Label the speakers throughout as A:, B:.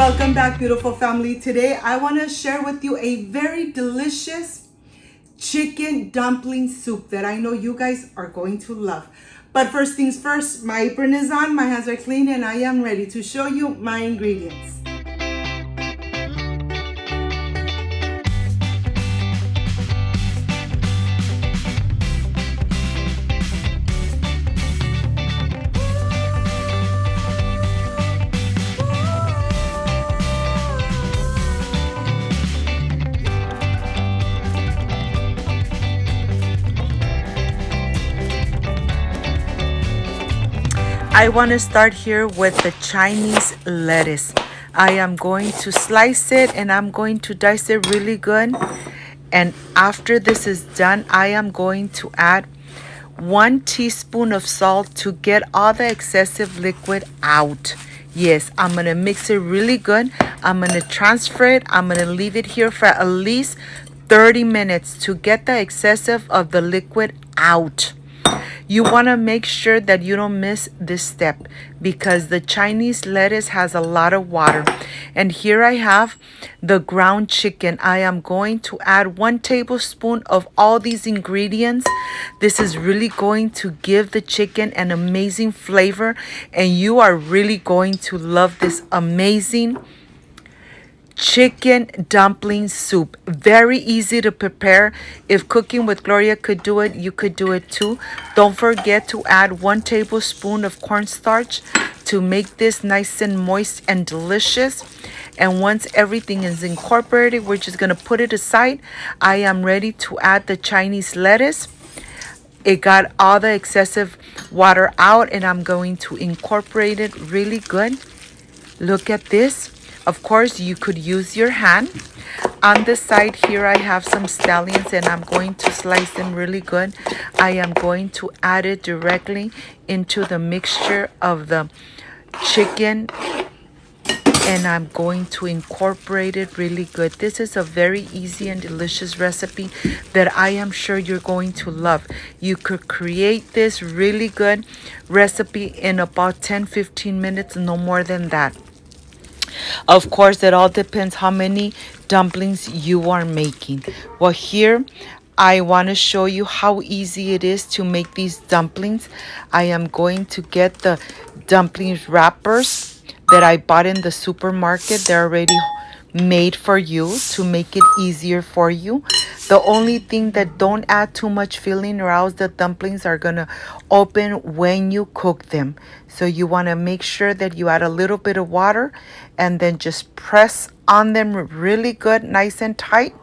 A: Welcome back, beautiful family. Today I want to share with you a very delicious chicken dumpling soup that I know you guys are going to love. But first things first, my apron is on, my hands are clean, and I am ready to show you my ingredients. I want to start here with the Chinese lettuce. I am going to slice it and I'm going to dice it really good. And after this is done, I am going to add 1 teaspoon of salt to get all the excessive liquid out. Yes, I'm going to mix it really good. I'm going to transfer it. I'm going to leave it here for at least 30 minutes to get the excessive of the liquid out. You want to make sure that you don't miss this step because the Chinese lettuce has a lot of water. And here I have the ground chicken. I am going to add 1 tablespoon of all these ingredients. This is really going to give the chicken an amazing flavor, and you are really going to love this amazing chicken dumpling soup. Very easy to prepare. If Cooking with Gloria could do it, you could do it too. Don't forget to add 1 tablespoon of cornstarch to make this nice and moist and delicious. And once everything is incorporated, we're just going to put it aside. I am ready to add the Chinese lettuce. It got all the excessive water out, and I'm going to incorporate it really good. Look at this. Of course, you could use your hand. On the side here, I have some scallions, and I'm going to slice them really good. I am going to add it directly into the mixture of the chicken, and I'm going to incorporate it really good. This is a very easy and delicious recipe that I am sure you're going to love. You could create this really good recipe in about 10-15 minutes, no more than that. Of course, it all depends how many dumplings you are making. Well, here I want to show you how easy it is to make these dumplings. I am going to get the dumplings wrappers that I bought in the supermarket. They're already made for you to make it easier for you. The only thing that don't add too much filling, or else the dumplings are gonna open when you cook them. So you want to make sure that you add a little bit of water and then just press on them really good, nice and tight.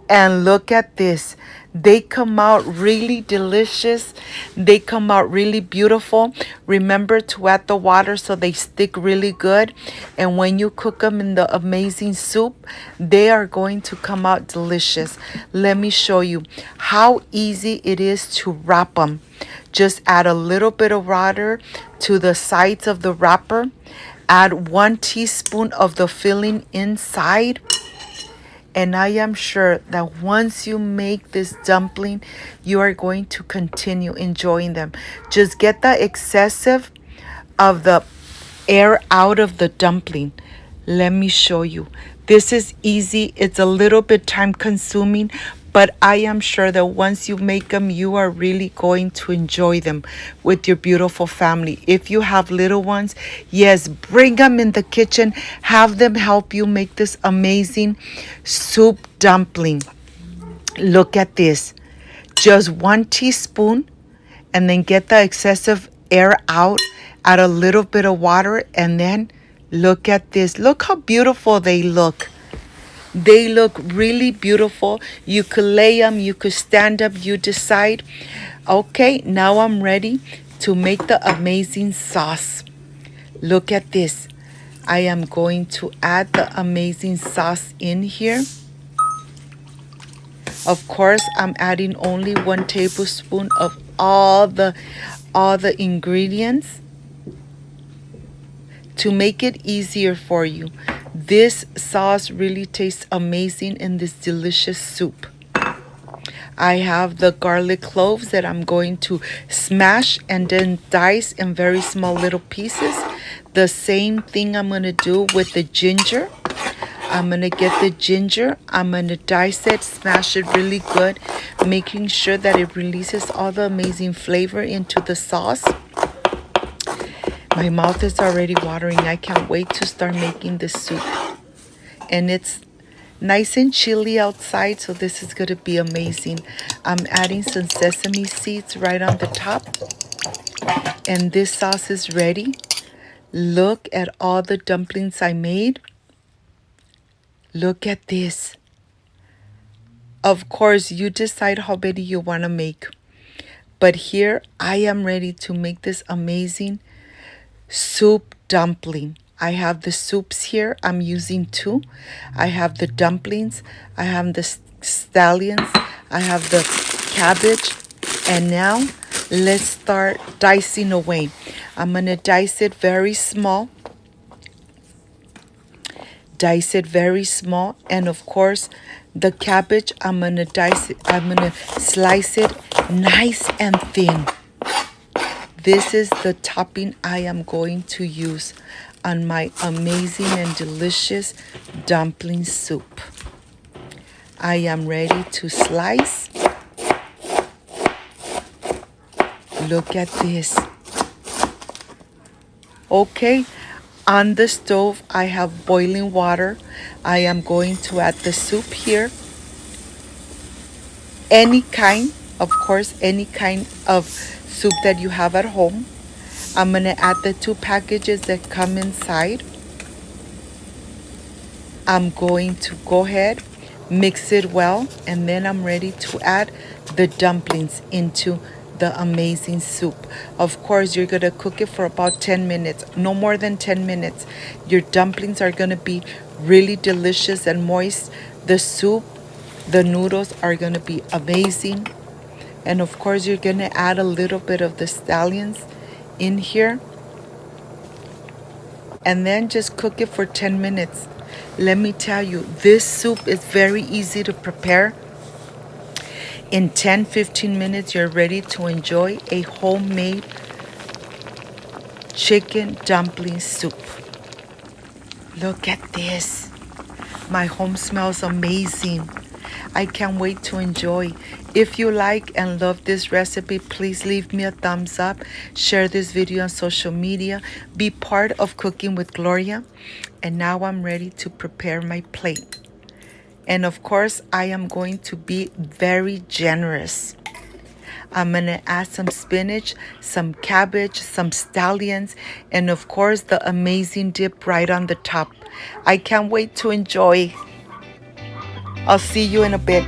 A: And look at this. They come out really delicious. They come out really beautiful. Remember to add the water so they stick really good. And when you cook them in the amazing soup, they are going to come out delicious. Let me show you how easy it is to wrap them. Just add a little bit of water to the sides of the wrapper. Add 1 teaspoon of the filling inside. And I am sure that once you make this dumpling, you are going to continue enjoying them. Just get the excessive of the air out of the dumpling. Let me show you. This is easy. It's a little bit time consuming, but I am sure that once you make them, you are really going to enjoy them with your beautiful family. If you have little ones, yes, bring them in the kitchen. Have them help you make this amazing soup dumpling. Look at this. Just 1 teaspoon, and then get the excessive air out. Add a little bit of water, and then look at this. Look how beautiful they look. They look really beautiful. You could lay them, you could stand up, you decide. Okay, now I'm ready to make the amazing sauce. Look at this. I am going to add the amazing sauce in here. Of course, I'm adding only 1 tablespoon of all the ingredients to make it easier for you. This sauce really tastes amazing in this delicious soup. I have the garlic cloves that I'm going to smash and then dice in very small little pieces. The same thing I'm going to do with the ginger. I'm going to get the ginger. I'm going to dice it, smash it really good, making sure that it releases all the amazing flavor into the sauce. My mouth is already watering. I can't wait to start making this soup. And it's nice and chilly outside, so this is going to be amazing. I'm adding some sesame seeds right on the top. And this sauce is ready. Look at all the dumplings I made. Look at this. Of course, you decide how many you want to make. But here, I am ready to make this amazing soup dumpling. I have the soups here. I'm using 2. I have the dumplings. I have the scallions. I have the cabbage. And now, let's start dicing away. I'm going to dice it very small. Dice it very small. And of course, the cabbage, I'm going to dice it. I'm going to slice it nice and thin. This is the topping I am going to use on my amazing and delicious dumpling soup. I am ready to slice. Look at this. Okay, on the stove I have boiling water. I am going to add the soup here. Any kind, of course, any kind of soup that you have at home. I'm going to add the 2 packages that come inside. I'm going to go ahead, mix it well, and then I'm ready to add the dumplings into the amazing soup. Of course, you're going to cook it for about 10 minutes, no more than 10 minutes. Your dumplings are going to be really delicious and moist. The soup, the noodles are going to be amazing. And of course, you're going to add a little bit of the scallions in here. And then just cook it for 10 minutes. Let me tell you, this soup is very easy to prepare. In 10-15 minutes, you're ready to enjoy a homemade chicken dumpling soup. Look at this. My home smells amazing. I can't wait to enjoy. If you like and love this recipe, please leave me a thumbs up. Share this video on social media. Be part of Cooking with Gloria. And now I'm ready to prepare my plate. And of course, I am going to be very generous. I'm going to add some spinach, some cabbage, some scallions, and of course, the amazing dip right on the top. I can't wait to enjoy. I'll see you in a bit.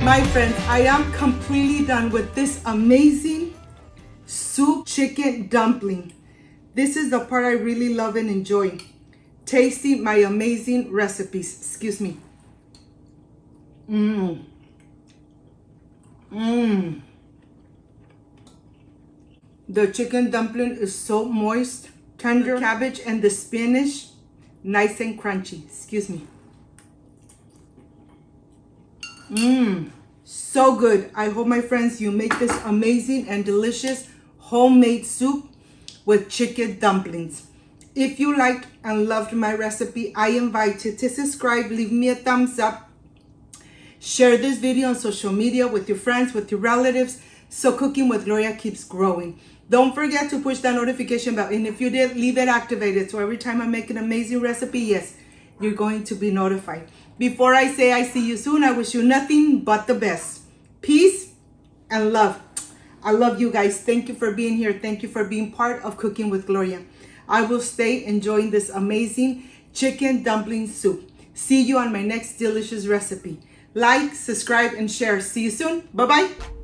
A: My friends, I am completely done with this amazing soup chicken dumpling. This is the part I really love and enjoy. Tasting my amazing recipes. Excuse me. The chicken dumpling is so moist, tender. The cabbage and the spinach, nice and crunchy. Excuse me. So good. I hope, my friends, you make this amazing and delicious homemade soup with chicken dumplings. If you liked and loved my recipe, I invite you to subscribe, leave me a thumbs up, share this video on social media with your friends, with your relatives, so Cooking with Gloria keeps growing. Don't forget to push that notification bell, and if you did, leave it activated, so every time I make an amazing recipe, yes, you're going to be notified. Before I say I see you soon, I wish you nothing but the best. Peace and love. I love you guys. Thank you for being here. Thank you for being part of Cooking with Gloria. I will stay enjoying this amazing chicken dumpling soup. See you on my next delicious recipe. Like, subscribe, and share. See you soon. Bye-bye.